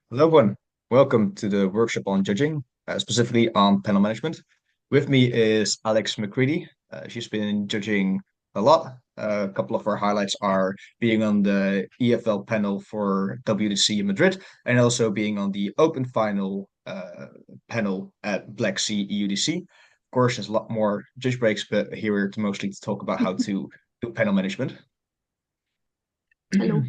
Hello, everyone. Welcome to the workshop on judging, specifically on panel management. With me is Alex McCready. She's been judging a lot. A couple of our highlights are being on the EFL panel for WDC in Madrid and also being on the Open Final panel at Black Sea EUDC. Of course, there's a lot more judge breaks, but here we're to mostly to talk about how to do panel management. Hello.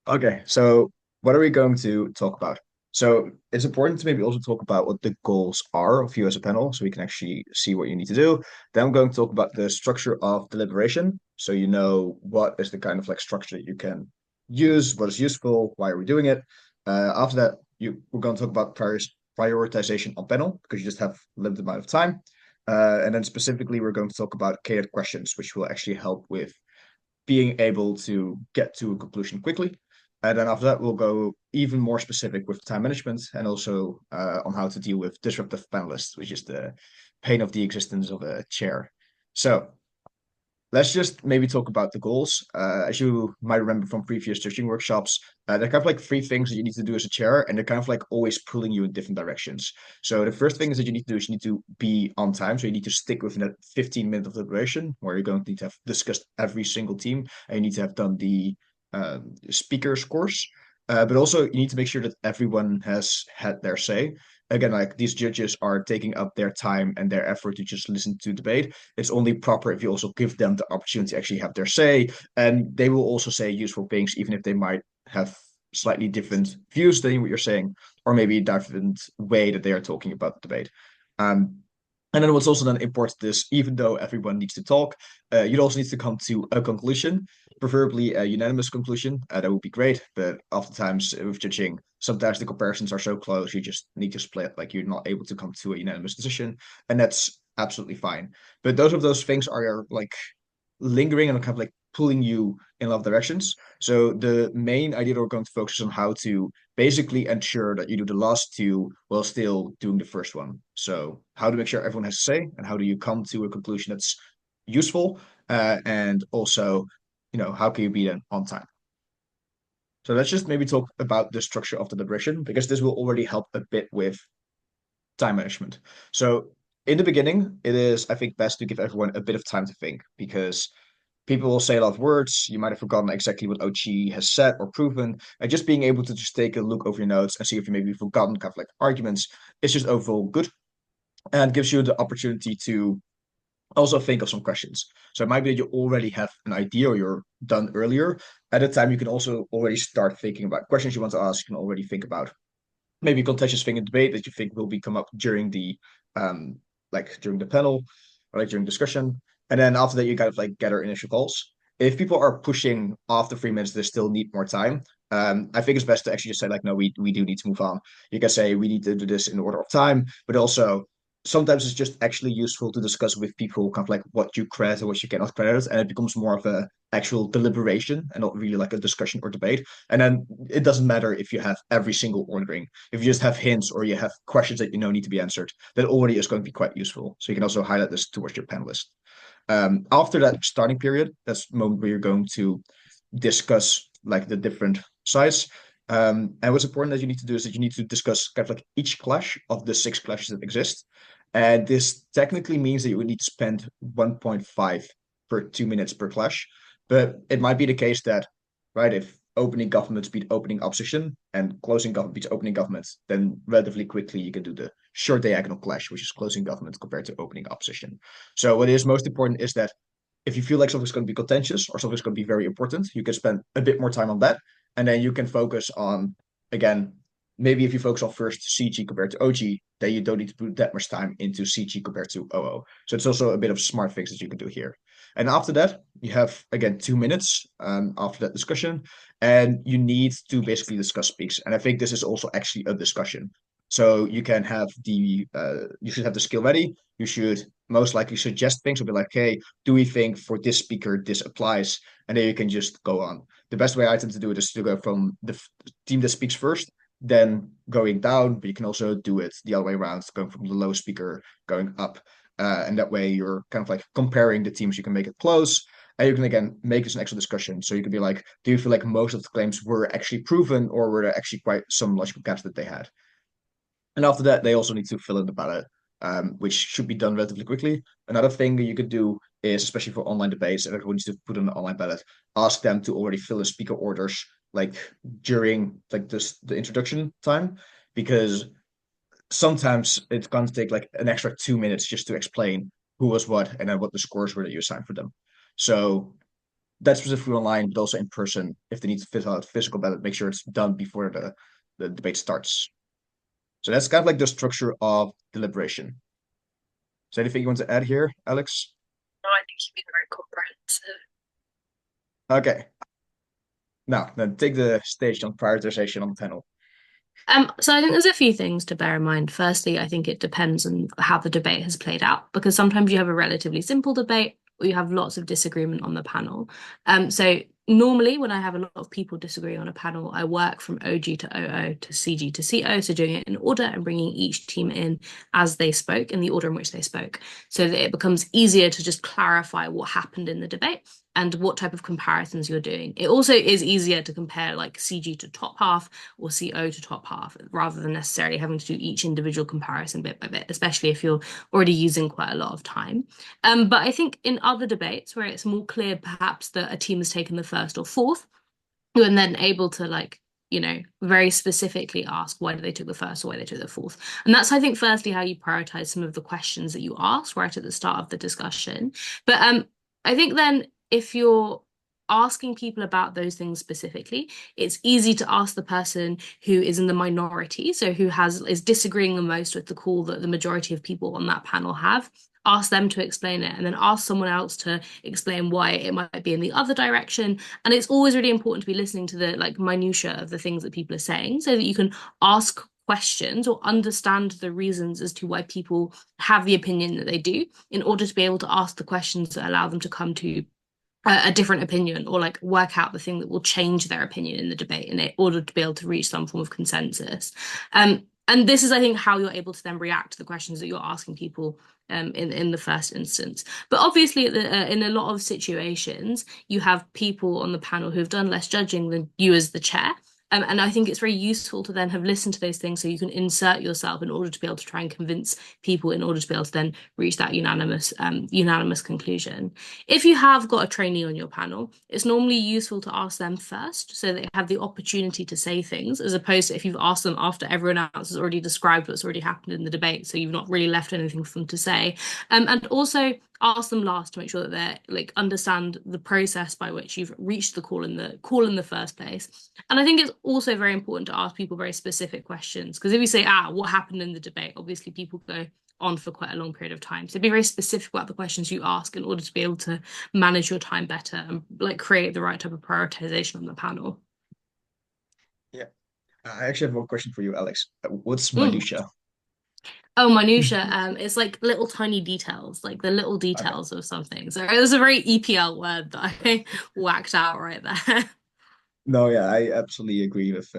Okay, so what are we going to talk about? So it's important to maybe also talk about what the goals are of you as a panel, so we can actually see what you need to do. Then I'm going to talk about the structure of deliberation, so you know what is the kind of like structure that you can use, what is useful, why are we doing it. After that, we're going to talk about prioritization on panel because you just have a limited amount of time. And then specifically, we're going to talk about catered questions, which will actually help with being able to get to a conclusion quickly. And then after that, we'll go even more specific with time management and also on how to deal with disruptive panelists, which is the pain of the existence of a chair. So let's just maybe talk about the goals. As you might remember from previous judging workshops, they're kind of like three things that you need to do as a chair, and they're kind of like always pulling you in different directions. So the first thing is that you need to do is you need to be on time. So you need to stick within that 15 minutes of deliberation where you're going to need to have discussed every single team, and you need to have done the speakers course. But also you need to make sure that everyone has had their say. Again, like these judges are taking up their time and their effort to just listen to debate. It's only proper if you also give them the opportunity to actually have their say, and they will also say useful things, even if they might have slightly different views than what you're saying, or maybe a different way that they are talking about the debate. Um, and then what's also then important is even though everyone needs to talk, you also need to come to a conclusion, preferably a unanimous conclusion. That would be great, but oftentimes with judging, sometimes the comparisons are so close, you just need to split, like you're not able to come to a unanimous decision, and that's absolutely fine. But those of those things are like lingering and kind of like pulling you in a lot of directions. So the main idea that we're going to focus on how to basically ensure that you do the last two while still doing the first one. So how to make sure everyone has a say and how do you come to a conclusion that's useful and also, how can you be then on time? So let's just maybe talk about the structure of the deliberation because this will already help a bit with time management. So in the beginning, it is, I think, best to give everyone a bit of time to think because people will say a lot of words. You might have forgotten exactly what OG has said or proven. And just being able to just take a look over your notes and see if you maybe forgotten kind of like arguments is just overall good and gives you the opportunity to also think of some questions. So it might be that you already have an idea or you're done earlier. At the time, you can also already start thinking about questions you want to ask. You can already think about maybe a contentious thing in debate that you think will be come up during the um during the panel or like during discussion. And then after that, you kind of like gather initial calls. If people are pushing after 3 minutes, they still need more time. I think it's best to actually just say like, no, we do need to move on. You can say we need to do this in order of time, but also sometimes it's just actually useful to discuss with people kind of like what you credit or what you cannot credit, and it becomes more of a actual deliberation and not really like a discussion or debate. And then it doesn't matter if you have every single ordering. If you just have hints or you have questions that you know need to be answered, that already is going to be quite useful. So you can also highlight this towards your panelists. After that starting period, that's the moment where you're going to discuss like the different sides. And what's important that you need to do is that you need to discuss kind of like each clash of the six clashes that exist. And this technically means that you would need to spend 1.5 per 2 minutes per clash. But it might be the case that, right, if opening governments beat opening opposition and closing government beats opening government, then relatively quickly you can do the short diagonal clash, which is closing government compared to opening opposition. So what is most important is that if you feel like something's going to be contentious or something's going to be very important, you can spend a bit more time on that. And then you can focus on, again, maybe if you focus on first CG compared to OG, then you don't need to put that much time into CG compared to OO. So it's also a bit of smart fix that you can do here. And after that, you have, again, 2 minutes after that discussion, and you need to basically discuss speaks. And I think this is also actually a discussion. So you can have you should have the skill ready. You should most likely suggest things. So be like, hey, do we think for this speaker this applies? And then you can just go on. The best way I tend to do it is to go from the team that speaks first, then going down, but you can also do it the other way around, going from the low speaker going up. And that way you're kind of like comparing the teams. You can make it close. And you can again make this an actual discussion. So you could be like, do you feel like most of the claims were actually proven, or were there actually quite some logical gaps that they had? And after that, they also need to fill in the ballot, which should be done relatively quickly. Another thing you could do is, especially for online debates, and everyone needs to put in an online ballot, ask them to already fill in speaker orders like during like this the introduction time, because sometimes it's going to take like an extra 2 minutes just to explain who was what and then what the scores were that you assigned for them. So that's specifically online, but also in person. If they need to fill out physical ballot, make sure it's done before the debate starts. So that's kind of like the structure of deliberation. Is there anything you want to add here, Alex? No, I think you've been very comprehensive. Okay. Now, then take the stage on prioritization on the panel. So I think there's a few things to bear in mind. Firstly, I think it depends on how the debate has played out, because sometimes you have a relatively simple debate or you have lots of disagreement on the panel. So normally when I have a lot of people disagree on a panel, I work from OG to OO to CG to CO, so doing it in order and bringing each team in as they spoke in the order in which they spoke, so that it becomes easier to just clarify what happened in the debate and what type of comparisons you're doing. It also is easier to compare like CG to top half or CO to top half rather than necessarily having to do each individual comparison bit by bit, especially if you're already using quite a lot of time. But I think in other debates where it's more clear perhaps that a team has taken the first or fourth, you're then able to very specifically ask why they took the first or why they took the fourth. And that's, I think, firstly, how you prioritize some of the questions that you ask right at the start of the discussion. But I think then if you're asking people about those things specifically, it's easy to ask the person who is in the minority, so who is disagreeing the most with the call that the majority of people on that panel have. Ask them to explain it, and then ask someone else to explain why it might be in the other direction. And it's always really important to be listening to the like minutia of the things that people are saying, so that you can ask questions or understand the reasons as to why people have the opinion that they do, in order to be able to ask the questions that allow them to come to a different opinion, or like work out the thing that will change their opinion in the debate in order to be able to reach some form of consensus. And this is, I think, how you're able to then react to the questions that you're asking people in the first instance. But obviously, in a lot of situations, you have people on the panel who have done less judging than you as the chair. And I think it's very useful to then have listened to those things so you can insert yourself in order to be able to try and convince people in order to be able to then reach that unanimous conclusion. If you have got a trainee on your panel, it's normally useful to ask them first so they have the opportunity to say things, as opposed to if you've asked them after everyone else has already described what's already happened in the debate, so you've not really left anything for them to say. And also ask them last to make sure that they like understand the process by which you've reached the call in the first place. And I think it's also very important to ask people very specific questions, because if you say, what happened in the debate, obviously people go on for quite a long period of time. So be very specific about the questions you ask in order to be able to manage your time better and like create the right type of prioritization on the panel. Yeah. I actually have one question for you, Alex. What's Mm. minutia? Oh, minutia. It's like little tiny details, like the little Okay. details of something. So it was a very EPL word that I whacked out right there. No, yeah, I absolutely agree with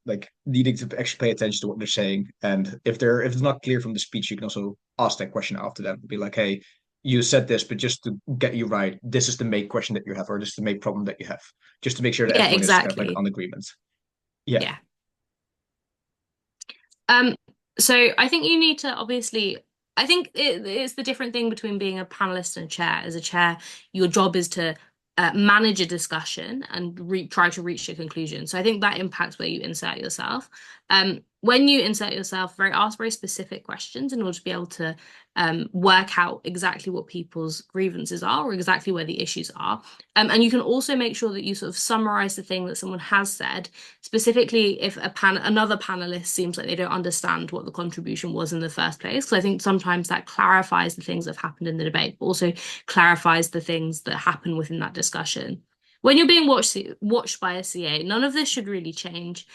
like needing to actually pay attention to what they're saying. And if it's not clear from the speech, you can also ask that question after them. Be like, hey, you said this, but just to get you right, this is the main question that you have, or this is the main problem that you have, just to make sure that Yeah, everyone is kind of like exactly. on agreement. Yeah. Yeah. Um, so I think you need to obviously, I think it's the different thing between being a panelist and a chair. As a chair, your job is to manage a discussion and try to reach a conclusion. So I think that impacts where you insert yourself. When you insert yourself, ask very specific questions in order to be able to work out exactly what people's grievances are or exactly where the issues are. And you can also make sure that you sort of summarize the thing that someone has said, specifically if another panelist seems like they don't understand what the contribution was in the first place. Because I think sometimes that clarifies the things that have happened in the debate, but also clarifies the things that happen within that discussion. When you're being watched by a CA, none of this should really change.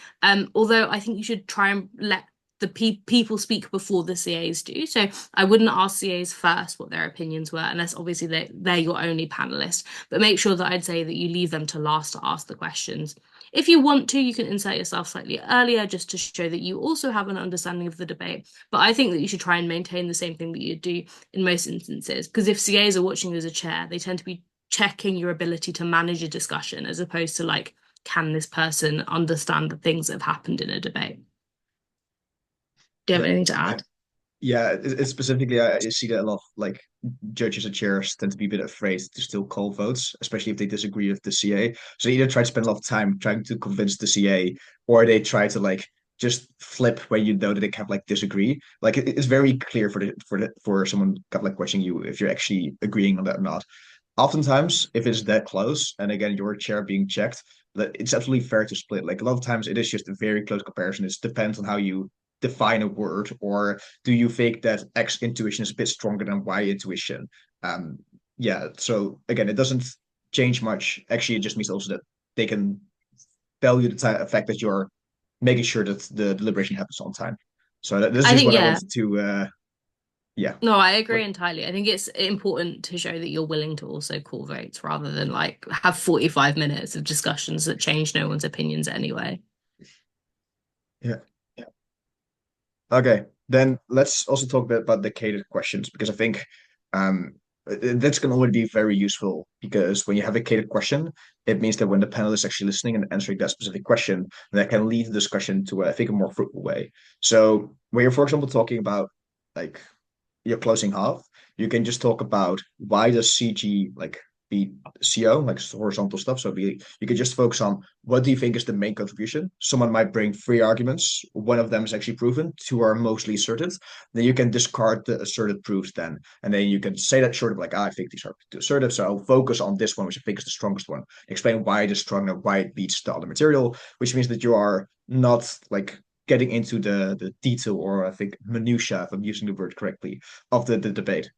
Although I think you should try and let the people speak before the CAs do. So I wouldn't ask CAs first what their opinions were, unless obviously they're your only panelist. But make sure that I'd say that you leave them to last to ask the questions. If you want to, you can insert yourself slightly earlier just to show that you also have an understanding of the debate. But I think that you should try and maintain the same thing that you do in most instances. Because if CAs are watching you as a chair, they tend to be checking your ability to manage a discussion as opposed to like, can this person understand the things that have happened in a debate? Do you have Yeah. anything to I, add? Yeah, it's specifically, I see that a lot of like judges and chairs tend to be a bit afraid to still call votes, especially if they disagree with the CA. So they either try to spend a lot of time trying to convince the CA, or they try to like just flip when you know that they kind of like disagree. Like it's very clear for someone kind of like questioning you if you're actually agreeing on that or not. Oftentimes, if it's that close, and again your chair being checked, that it's absolutely fair to split. Like a lot of times, it is just a very close comparison. It depends on how you define a word, or do you think that X intuition is a bit stronger than Y intuition? Um, yeah. So again, it doesn't change much. Actually, it just means also that they can value the fact that you're making sure that the deliberation happens on time. So this is I just think, what I yeah, wanted to. Yeah. no, I agree What? entirely. I think it's important to show that you're willing to also call votes rather than like have 45 minutes of discussions that change no one's opinions anyway. Yeah. Okay, then let's also talk a bit about the catered questions because I think um, that's going to already be very useful because when you have a catered question, it means that when the panel is actually listening and answering that specific question, that can lead the discussion to, I think, a more fruitful way. So when you're, for example, talking about like your closing half, you can just talk about why does CG like be CO, like horizontal stuff. So you could just focus on what do you think is the main contribution. Someone might bring three arguments. One of them is actually proven. Two are mostly asserted. Then you can discard the asserted proofs then. And then you can say that sort of like, I think these are too assertive. So I'll focus on this one, which I think is the strongest one. Explain why it is strong and why it beats the other material, which means that you are not like getting into the detail or I think minutia, if I'm using the word correctly, of the debate.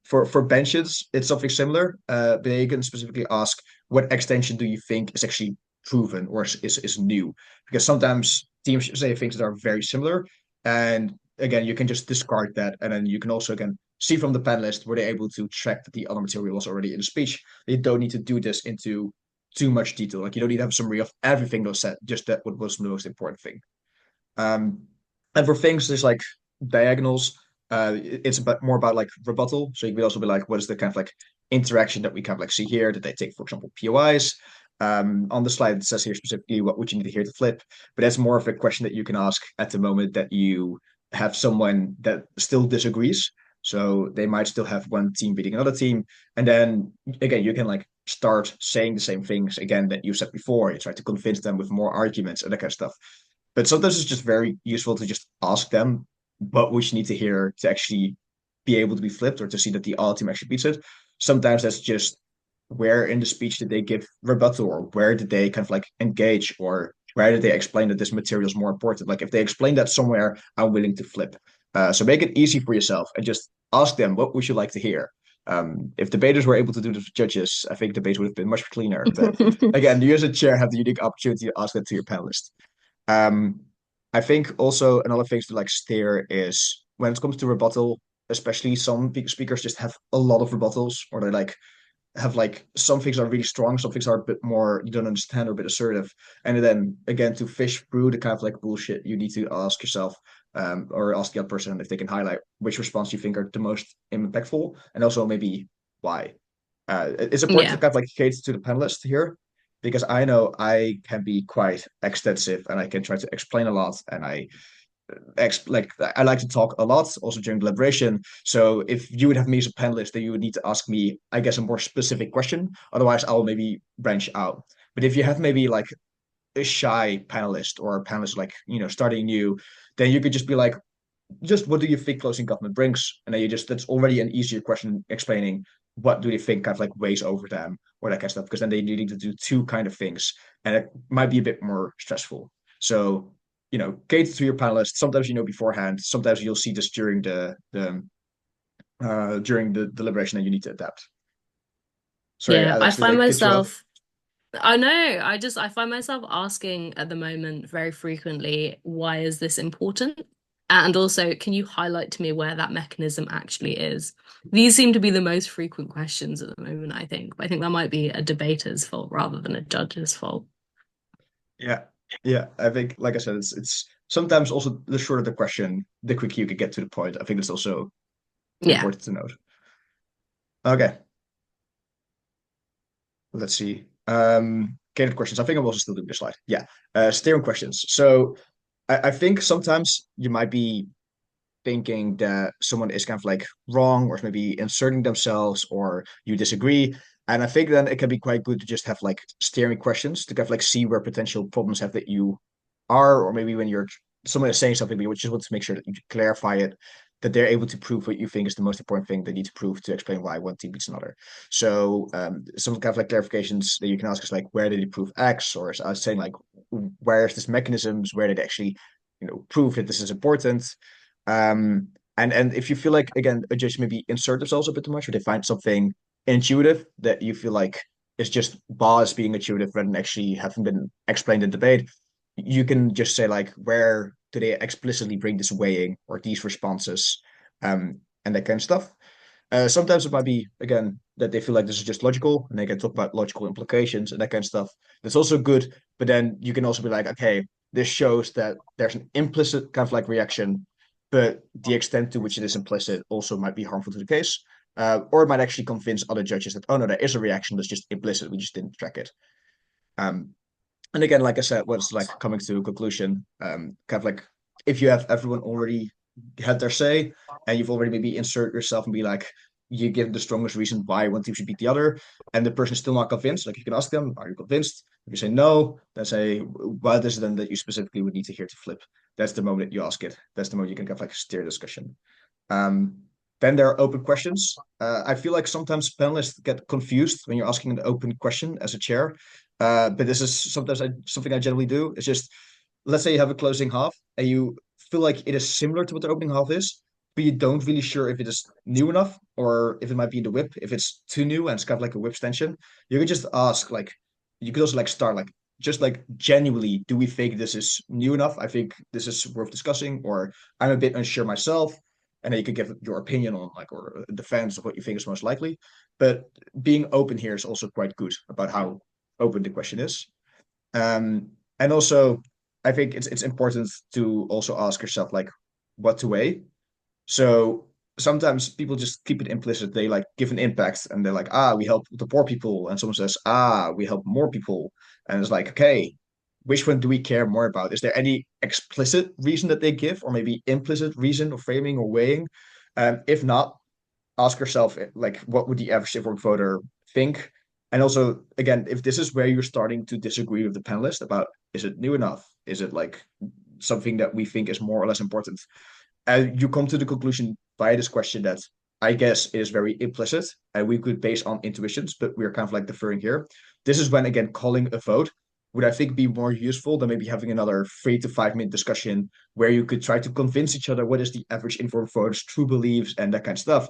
For benches, it's something similar. But you can specifically ask what extension do you think is actually proven or is new? Because sometimes teams say things that are very similar, and again, you can just discard that, and then you can also again see from the panelists were they able to track that the other material was already in the speech. They don't need to do this into too much detail. Like you don't need to have a summary of everything that was said, just that what was the most important thing. Um, and for things there's like diagonals, it's about more about like rebuttal. So you could also be like, what is the kind of like interaction that we kind of like see here? Did they take, for example, POIs? On the slide, it says here specifically what would you need to hear to flip, but that's more of a question that you can ask at the moment that you have someone that still disagrees. So they might still have one team beating another team, and then again you can like start saying the same things again that you said before. You try to convince them with more arguments and that kind of stuff. But sometimes it's just very useful to just ask them what would you need to hear to actually be able to be flipped or to see that the other team actually beats it. Sometimes that's just where in the speech did they give rebuttal or where did they kind of like engage or where did they explain that this material is more important? Like if they explain that somewhere, I'm willing to flip. So make it easy for yourself and just ask them what would you like to hear. If debaters were able to do this with judges, I think debates would have been much cleaner. But again, you as a chair have the unique opportunity to ask that to your panelists. Um, I think also another thing to like steer is when it comes to rebuttal, especially some speakers just have a lot of rebuttals, or they like have like some things are really strong, some things are a bit more you don't understand or a bit assertive. And then again, to fish through the kind of like bullshit, you need to ask yourself, or ask the other person if they can highlight which response you think are the most impactful, and also maybe why. It's important to Yeah. kind of like cater to the panelists here because I know I can be quite extensive and I can try to explain a lot and I like to talk a lot also during deliberation. So if you would have me as a panelist, then you would need to ask me, I guess, a more specific question. Otherwise, I'll maybe branch out. But if you have maybe like a shy panelist or a panelist like starting new, then you could just be like, just what do you think closing government brings? And then you just that's already an easier question explaining what do they think kind of like weighs over them or that kind of stuff. Because then they need to do two kind of things, and it might be a bit more stressful. So cater to your panelists. Sometimes beforehand. Sometimes you'll see this during the deliberation, and you need to adapt. Sorry, Yeah, I Alex, did I find cut you off? myself, I know, I find myself asking at the moment very frequently, why is this important? And also, can you highlight to me where that mechanism actually is? These seem to be the most frequent questions at the moment, I think. But I think that might be a debater's fault rather than a judge's fault. Yeah, yeah. I think, like I said, it's sometimes also the shorter the question, the quicker you can get to the point. I think that's also Yeah. important to note. Okay. Let's see. Catered questions. I think I'm also still doing this slide. Yeah. Steering questions. So I think sometimes you might be thinking that someone is kind of like wrong or maybe inserting themselves or you disagree. And I think then it can be quite good to just have like steering questions to kind of like see where potential problems have that you are, or maybe when you're someone is saying something, but you just want to make sure that you clarify it, that they're able to prove what you think is the most important thing they need to prove to explain why one team beats another. So some kind of like clarifications that you can ask is like, where did he prove X? Or I was saying like, where's this mechanisms? Where did they actually, prove that this is important? And if you feel like again a judge maybe insert themselves a bit too much, or they find something intuitive that you feel like is just bars being intuitive rather than actually having been explained in debate, you can just say like, where do they explicitly bring this weighing or these responses, and that kind of stuff. Sometimes it might be again that they feel like this is just logical and they can talk about logical implications and that kind of stuff. That's also good, but then you can also be like, okay, this shows that there's an implicit kind of like reaction, but the extent to which it is implicit also might be harmful to the case. Or it might actually convince other judges that, oh no, there is a reaction that's just implicit. We just didn't track it. Um, and again, like I said, what's like coming to a conclusion, kind of like if you have everyone already had their say and you've already maybe insert yourself and be like, you give the strongest reason why one team should beat the other, and the person is still not convinced, like you can ask them, are you convinced? If you say no, then say, what is it then that you specifically would need to hear to flip? That's the moment you ask it. That's the moment you can kind of like steer discussion. Um, then there are open questions. I feel like sometimes panelists get confused when you're asking an open question as a chair. But this is something I generally do. It's just, let's say you have a closing half and you feel like it is similar to what the opening half is, but you don't really sure if it is new enough or if it might be in the whip. If it's too new and it's kind of like a whip extension, you could just ask like, you could also like start like, just like genuinely, do we think this is new enough? I think this is worth discussing, or I'm a bit unsure myself, and then you could give your opinion on like or a defense of what you think is most likely. But being open here is also quite good about how open the question is. And also, I think it's important to also ask yourself like what to weigh. So sometimes people just keep it implicit. They like give an impact and they're like, ah, we help the poor people. And someone says, ah, we help more people. And it's like, okay, which one do we care more about? Is there any explicit reason that they give, or maybe implicit reason or framing or weighing? If not, ask yourself like, what would the average informed voter think? And also, again, if this is where you're starting to disagree with the panelist about, is it new enough? Is it like something that we think is more or less important? You come to the conclusion by this question that I guess is very implicit and we could base on intuitions, but we're kind of like deferring here. This is when, again, calling a vote would I think be more useful than maybe having another 3 to 5 minute discussion where you could try to convince each other what is the average informed voter's true beliefs and that kind of stuff.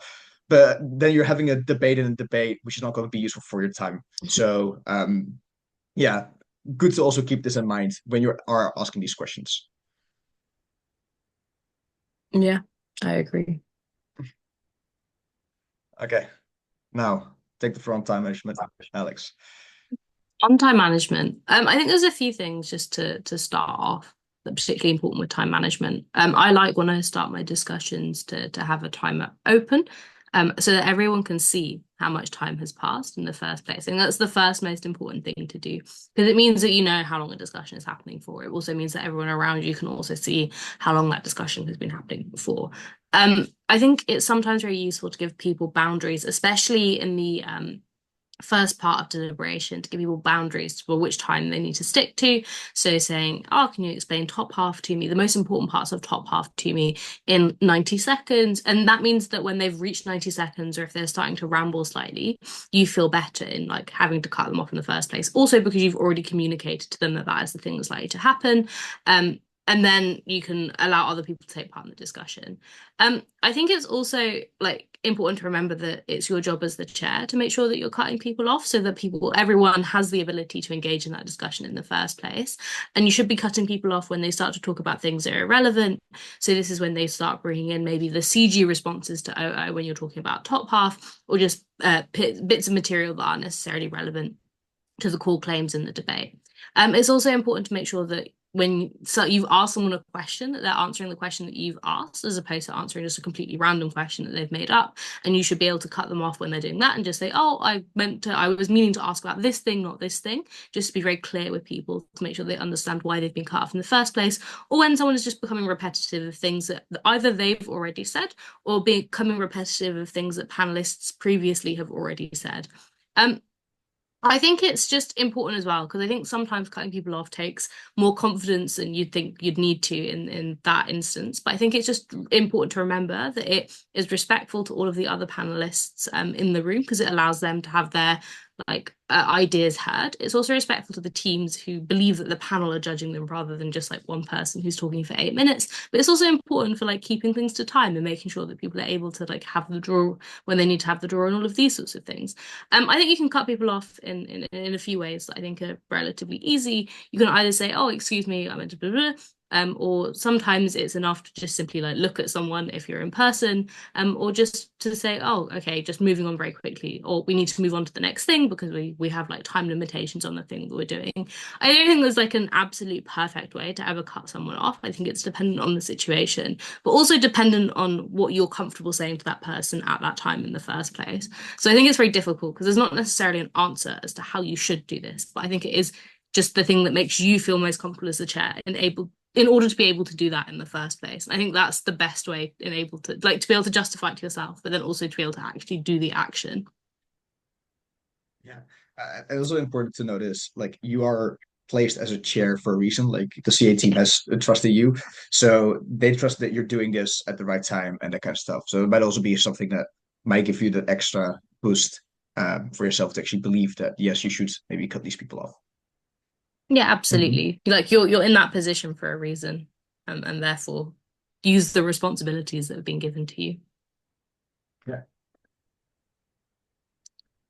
But then you're having a debate in a debate, which is not going to be useful for your time. So, yeah, good to also keep this in mind when you are asking these questions. Yeah, I agree. Okay, now take the front time management, Alex. On time management, I think there's a few things just to start off that are particularly important with time management. I like when I start my discussions to have a timer open, so that everyone can see how much time has passed in the first place. And that's the first most important thing to do because it means that you know how long a discussion is happening for. It also means that everyone around you can also see how long that discussion has been happening before. I think it's sometimes very useful to give people boundaries, especially in the first part of deliberation, to give people boundaries for which time they need to stick to. So saying, oh, can you explain top half to me, the most important parts of top half to me in 90 seconds? And that means that when they've reached 90 seconds, or if they're starting to ramble slightly, you feel better in like having to cut them off in the first place. Also because you've already communicated to them that that is the thing that's likely to happen. And then you can allow other people to take part in the discussion. I think it's also like important to remember that it's your job as the chair to make sure that you're cutting people off so that everyone has the ability to engage in that discussion in the first place. And you should be cutting people off when they start to talk about things that are irrelevant. So this is when they start bringing in maybe the CG responses to OO when you're talking about top half, or just bits of material that aren't necessarily relevant to the core claims in the debate. It's also important to make sure that when so you've asked someone a question, that they're answering the question that you've asked, as opposed to answering just a completely random question that they've made up. And you should be able to cut them off when they're doing that and just say, "Oh, I was meaning to ask about this thing, not this thing." Just to be very clear with people to make sure they understand why they've been cut off in the first place, or when someone is just becoming repetitive of things that either they've already said or becoming repetitive of things that panelists previously have already said. Um, I think it's just important as well because I think sometimes cutting people off takes more confidence than you'd think you'd need to in that instance. But I think it's just important to remember that it is respectful to all of the other panelists in the room because it allows them to have their ideas heard. It's also respectful to the teams who believe that the panel are judging them rather than just like one person who's talking for 8 minutes. But it's also important for like keeping things to time and making sure that people are able to like have the draw when they need to have the draw and all of these sorts of things. I think you can cut people off in a few ways that I think are relatively easy. You can either say, "Oh, excuse me, I meant to blah, blah, blah." Or sometimes it's enough to just simply like look at someone if you're in person, or just to say, "Oh, okay, just moving on very quickly," or "We need to move on to the next thing because we have like time limitations on the thing that we're doing." I don't think there's like an absolute perfect way to ever cut someone off. I think it's dependent on the situation, but also dependent on what you're comfortable saying to that person at that time in the first place. So I think it's very difficult because there's not necessarily an answer as to how you should do this, but I think it is just the thing that makes you feel most comfortable as a chair and able in order to be able to do that in the first place. I think that's the best way in able to like to be able to justify it to yourself, but then also to be able to actually do the action. Yeah. It's also important to notice, like, you are placed as a chair for a reason. Like, the CA team has trusted you, so they trust that you're doing this at the right time and that kind of stuff. So it might also be something that might give you that extra boost for yourself to actually believe that yes, you should maybe cut these people off. Yeah, Mhm. absolutely. Like you're in that position for a reason, and therefore use the responsibilities that have been given to you. Yeah.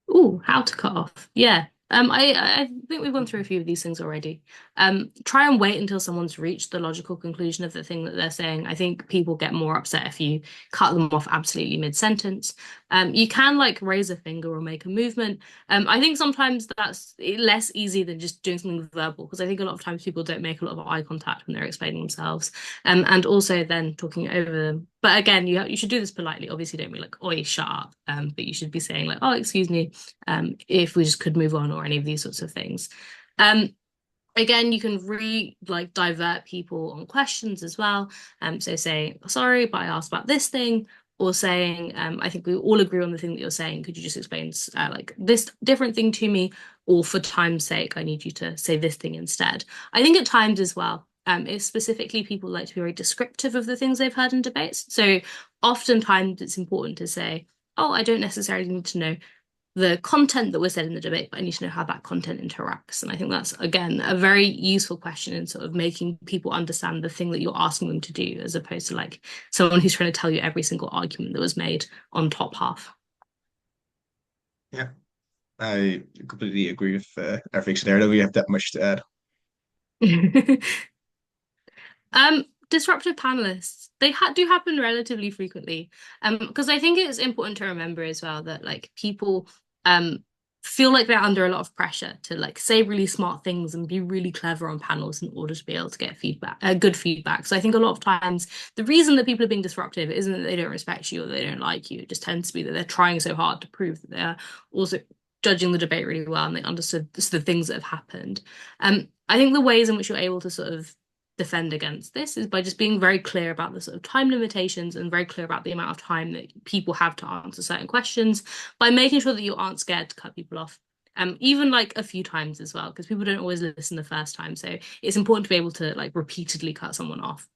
Oh, how to cut off. Yeah. I think we've gone through a few of these things already. Try and wait until someone's reached the logical conclusion of the thing that they're saying. I think people get more upset if you cut them off absolutely mid-sentence. You can like raise a finger or make a movement. I think sometimes that's less easy than just doing something verbal because I think a lot of times people don't make a lot of eye contact when they're explaining themselves. And also then talking over them. But again, you should do this politely. Obviously, don't be like, "Oi, shut up." But you should be saying like, "Oh, excuse me, if we just could move on," or any of these sorts of things. Um, Again, you can like divert people on questions as well. So saying, "Sorry, but I asked about this thing," or saying, "I think we all agree on the thing that you're saying. Could you just explain like this different thing to me?" Or for time's sake, I need you to say this thing instead. I think at times as well, if specifically people like to be very descriptive of the things they've heard in debates. So oftentimes it's important to say, "Oh, I don't necessarily need to know the content that was said in the debate, but I need to know how that content interacts." And I think that's, again, a very useful question in sort of making people understand the thing that you're asking them to do, as opposed to like someone who's trying to tell you every single argument that was made on top half. Yeah. I completely agree with everything. So there, don't really have that much to add. Disruptive panelists, do happen relatively frequently. Because I think it's important to remember as well that like people feel like they're under a lot of pressure to like say really smart things and be really clever on panels in order to be able to get feedback, good feedback. So I think a lot of times the reason that people are being disruptive isn't that they don't respect you or they don't like you. It just tends to be that they're trying so hard to prove that they're also judging the debate really well and they understood the things that have happened. I think the ways in which you're able to sort of defend against this is by just being very clear about the sort of time limitations and very clear about the amount of time that people have to answer certain questions by making sure that you aren't scared to cut people off. Even like a few times as well, because people don't always listen the first time. So it's important to be able to like repeatedly cut someone off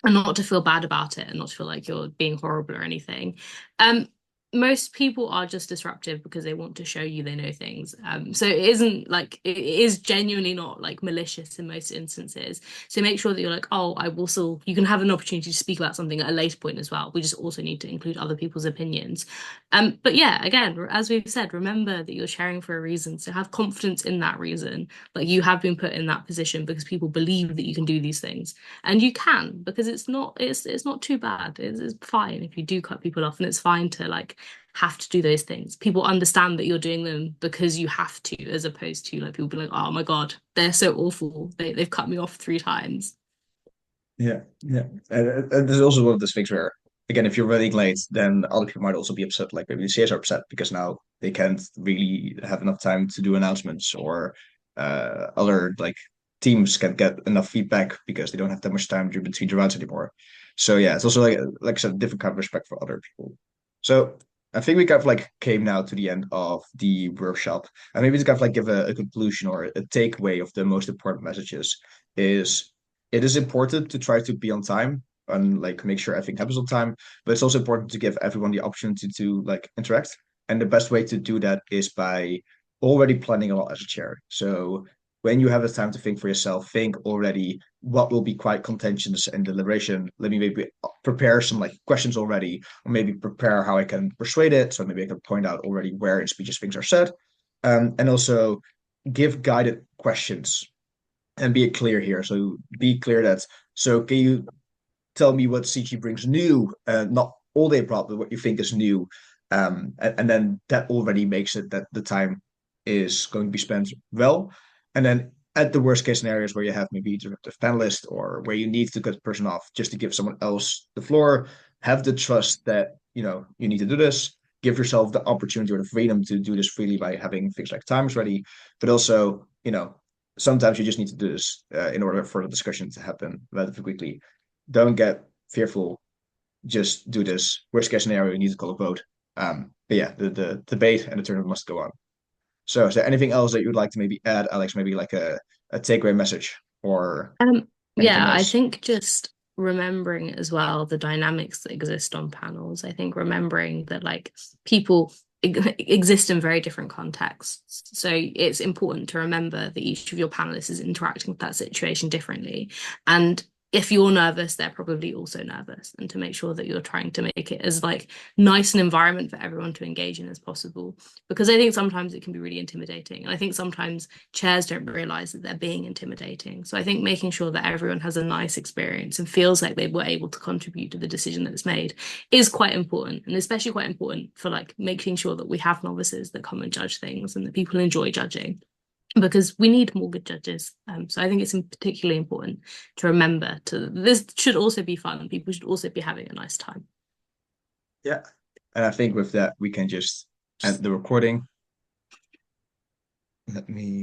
and not to feel bad about it and not to feel like you're being horrible or anything. Um, Most people are just disruptive because they want to show you they know things. So it isn't like it is genuinely not like malicious in most instances. So make sure that you're like, "Oh, I will still, you can have an opportunity to speak about something at a later point as well. We just also need to include other people's opinions." But yeah, again, as we've said, remember that you're sharing for a reason. So have confidence in that reason. Like you have been put in that position because people believe that you can do these things. And you can because it's not too bad. It's fine if you do cut people off, and it's fine to like have to do those things. People understand that you're doing them because you have to, as opposed to like people be like, oh my God, they're so awful. They've cut me off 3 times. Yeah, yeah. And there's also one of those things where, again, if you're running late, then other people might also be upset. Like maybe the CS are upset because now they can't really have enough time to do announcements, or other like teams can't get enough feedback because they don't have that much time between the rounds anymore. So yeah, it's also like I said, a different kind of respect for other people. So I think we kind of like came now to the end of the workshop, and maybe to kind of like give a conclusion or a takeaway of the most important messages is it is important to try to be on time and like make sure everything happens on time, but it's also important to give everyone the opportunity to like interact. And the best way to do that is by already planning a lot as a chair. So when you have the time to think for yourself, think already what will be quite contentious and deliberation. Let me maybe prepare some like questions already, or maybe prepare how I can persuade it. So maybe I can point out already where in speeches things are said, and also give guided questions and be clear here. So be clear that so can you tell me what CG brings new, not all they brought, but what you think is new. And then that already makes it that the time is going to be spent well. And then at the worst case scenarios where you have maybe a panelist or where you need to cut the person off just to give someone else the floor, have the trust that you need to do this. Give yourself the opportunity or the freedom to do this freely by having things like timers ready, but also sometimes you just need to do this in order for the discussion to happen relatively quickly. Don't get fearful. Just do this. Worst case scenario, you need to call a vote. But yeah, the debate and the tournament must go on. So, is there anything else that you would like to maybe add, Alex? Maybe like a takeaway message or Um, anything yeah, I else? think just remembering as well the dynamics that exist on panels. I think remembering that like people exist in very different contexts. So it's important to remember that each of your panelists is interacting with that situation differently. And if you're nervous, they're probably also nervous. And to make sure that you're trying to make it as like nice an environment for everyone to engage in as possible. Because I think sometimes it can be really intimidating. And I think sometimes chairs don't realize that they're being intimidating. So I think making sure that everyone has a nice experience and feels like they were able to contribute to the decision that's made is quite important, and especially quite important for like making sure that we have novices that come and judge things and that people enjoy judging because we need more good judges. So I think it's particularly important to remember to this should also be fun. People should also be having a nice time. Yeah. And I think with that, we can just end the recording. Let me